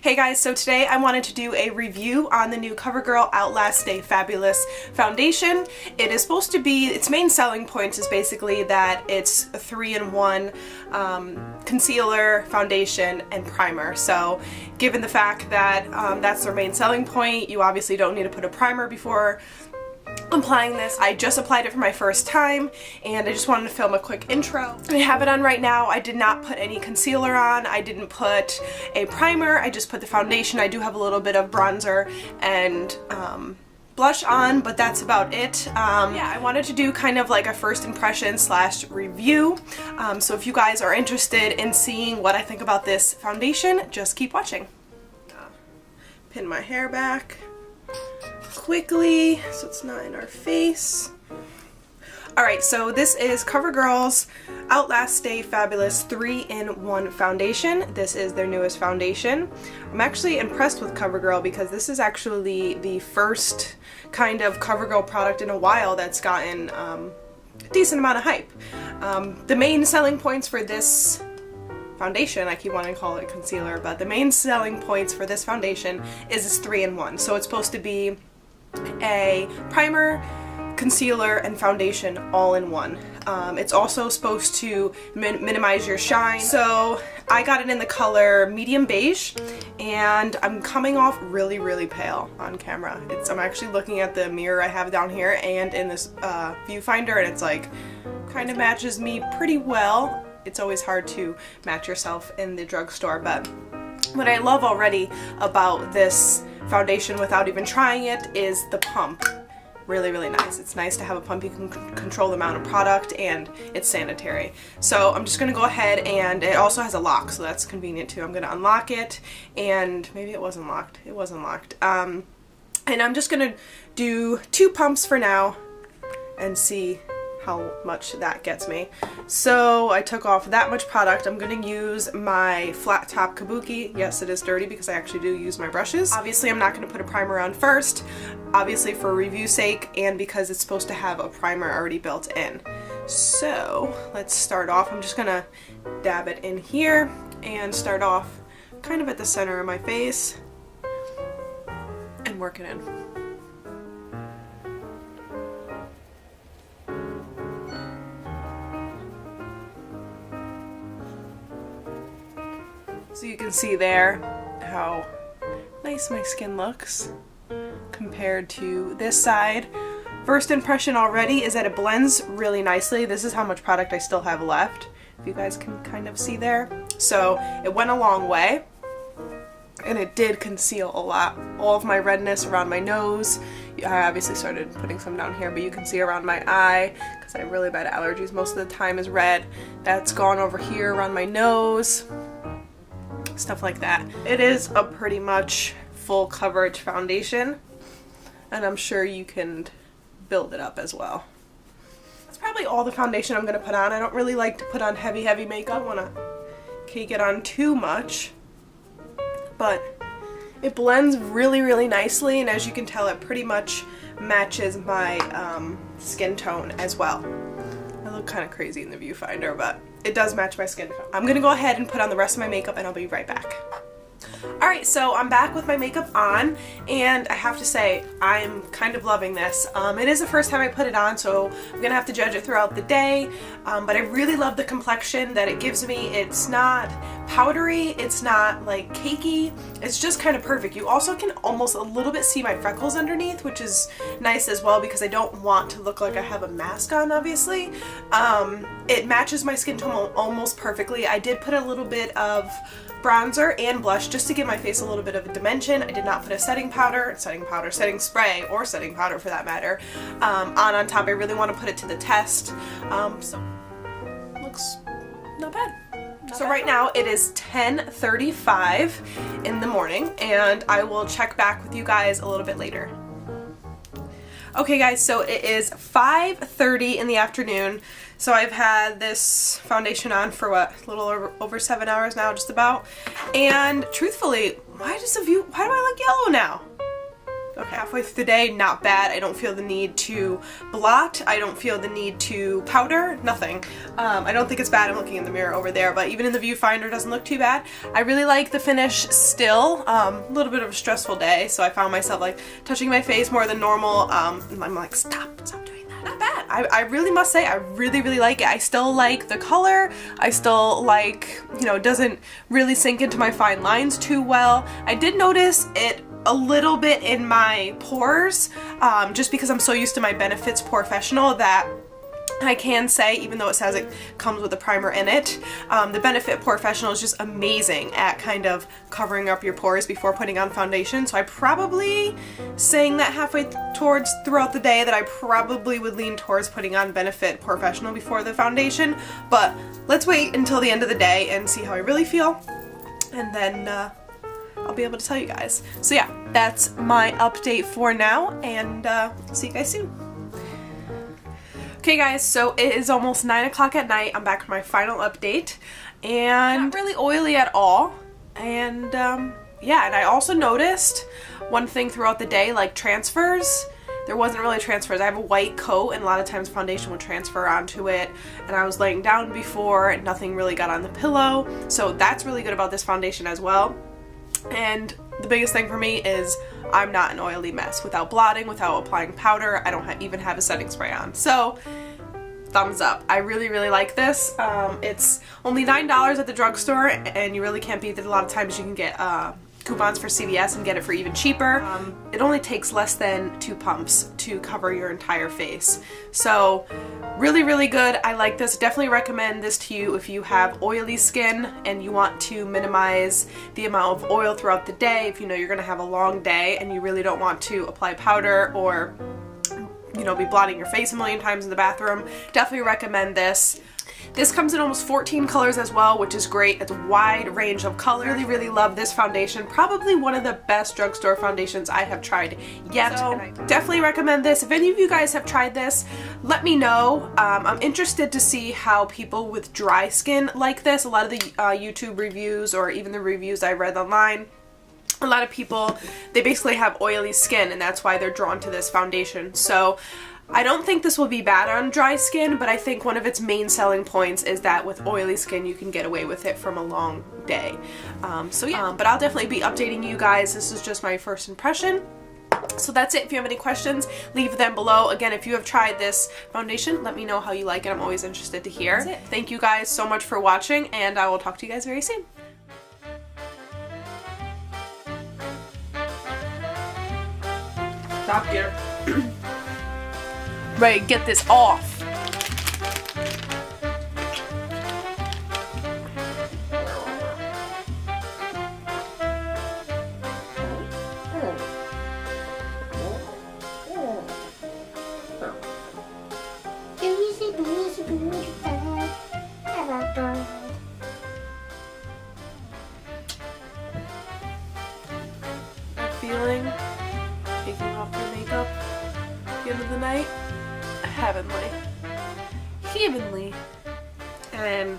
Hey guys, so today I wanted to do a review on the new CoverGirl Outlast Stay Fabulous foundation. It is supposed to be, its main selling point is basically that it's a 3-in-1 concealer, foundation, and primer. So given the fact that that's their main selling point, you obviously don't need to put a primer before applying this. I just applied it for my first time and I just wanted to film a quick intro. I have it on right now. I did not put any concealer on. I didn't put a primer. I just put the foundation. I do have a little bit of bronzer and blush on, but that's about it. Yeah, I wanted to do kind of like a first impression slash review. So if you guys are interested in seeing what I think about this foundation, just keep watching. Pin my hair back quickly so it's not in our face. Alright, so this is CoverGirl's Outlast Stay Fabulous 3-in-1 foundation. This is their newest foundation. I'm actually impressed with CoverGirl because this is actually the first kind of CoverGirl product in a while that's gotten a decent amount of hype. The main selling points for this foundation, I keep wanting to call it concealer, but the main selling points for this foundation is this 3-in-1. So it's supposed to be a primer, concealer, and foundation all in one. It's also supposed to minimize your shine. So I got it in the color medium beige and I'm coming off really, really pale on camera. I'm actually looking at the mirror I have down here and in this viewfinder, and it's like kind of matches me pretty well. It's always hard to match yourself in the drugstore, but what I love already about this foundation without even trying it is the pump. Really, really nice. It's nice to have a pump. You can control the amount of product and it's sanitary. So I'm just going to go ahead, and it also has a lock, so that's convenient too. I'm going to unlock it, and maybe it wasn't locked. It wasn't locked. And I'm just going to do 2 pumps for now and see how much that gets me. So I took off that much product. I'm going to use my flat top kabuki. Yes, it is dirty because I actually do use my brushes. Obviously I'm not going to put a primer on first, obviously for review sake and because it's supposed to have a primer already built in. So let's start off. I'm just going to dab it in here and start off kind of at the center of my face and work it in. So you can see there how nice my skin looks compared to this side. First impression already is that it blends really nicely. This is how much product I still have left, if you guys can kind of see there. So it went a long way and it did conceal a lot. All of my redness around my nose. I obviously started putting some down here, but you can see around my eye, because I have really bad allergies most of the time, is red. That's gone over here around my nose. Stuff like that. It is a pretty much full coverage foundation, and I'm sure you can build it up as well. That's probably all the foundation I'm going to put on. I don't really like to put on heavy makeup. I don't want to cake it on too much, but it blends really, really nicely, and as you can tell, it pretty much matches my skin tone as well. I look kind of crazy in the viewfinder, but it does match my skin tone. I'm gonna go ahead and put on the rest of my makeup and I'll be right back. Alright, so I'm back with my makeup on, and I have to say I'm kind of loving this. It is the first time I put it on, so I'm gonna have to judge it throughout the day, but I really love the complexion that it gives me. It's not powdery, it's not like cakey, it's just kind of perfect. You also can almost a little bit see my freckles underneath, which is nice as well because I don't want to look like I have a mask on, obviously. It matches my skin tone almost perfectly. I did put a little bit of bronzer and blush just to give my face a little bit of a dimension. I did not put a setting spray, or setting powder for that matter, on top. I really want to put it to the test. So looks not bad. So right now it is 10:35 in the morning, and I will check back with you guys a little bit later. Okay guys, so it is 5:30 in the afternoon. So I've had this foundation on for what, a little over 7 hours now, just about. And truthfully, why do I look yellow now? Okay, halfway through the day, not bad. I don't feel the need to blot. I don't feel the need to powder, nothing. I don't think it's bad. I'm looking in the mirror over there, but even in the viewfinder, it doesn't look too bad. I really like the finish still. A little bit of a stressful day, so I found myself like touching my face more than normal. And I'm like, stop doing that. Not bad. I really must say, I really like it. I still like the color. I still like, you know, it doesn't really sink into my fine lines too well. I did notice it a little bit in my pores, just because I'm so used to my Benefits Professional that I can say, even though it says it comes with a primer in it, the Benefit Professional is just amazing at kind of covering up your pores before putting on foundation. So I probably, saying that halfway throughout the day, that I probably would lean towards putting on Benefit Professional before the foundation, but let's wait until the end of the day and see how I really feel, and then I'll be able to tell you guys. So yeah, that's my update for now, and see you guys soon. Okay guys, so it is almost 9 o'clock at night. I'm back for my final update, and not really oily at all. And yeah, and I also noticed one thing throughout the day, like transfers. There wasn't really transfers. I have a white coat, and a lot of times foundation would transfer onto it, and I was laying down before and nothing really got on the pillow. So that's really good about this foundation as well. And the biggest thing for me is I'm not an oily mess. Without blotting, without applying powder, I don't even have a setting spray on. So, thumbs up. I really like this. It's only $9 at the drugstore, and you really can't beat it. A lot of times you can get coupons for CVS and get it for even cheaper. It only takes less than 2 pumps to cover your entire face. So really good. I like this. Definitely recommend this to you if you have oily skin and you want to minimize the amount of oil throughout the day. If you know you're gonna have a long day and you really don't want to apply powder or, you know, be blotting your face a million times in the bathroom, definitely recommend this. This comes in almost 14 colors as well, which is great. It's a wide range of colors. Really love this foundation. Probably one of the best drugstore foundations I have tried yet. So, and I definitely recommend this. If any of you guys have tried this, let me know. I'm interested to see how people with dry skin like this. A lot of the YouTube reviews, or even the reviews I read online, a lot of people, they basically have oily skin, and that's why they're drawn to this foundation. So I don't think this will be bad on dry skin, but I think one of its main selling points is that with oily skin you can get away with it from a long day. So yeah, but I'll definitely be updating you guys. This is just my first impression. So that's it. If you have any questions, leave them below. Again, if you have tried this foundation, let me know how you like it. I'm always interested to hear. That's it. Thank you guys so much for watching, and I will talk to you guys very soon. Stop here. Ready to get this off. That feeling, taking off your makeup at the end of the night. Heavenly. And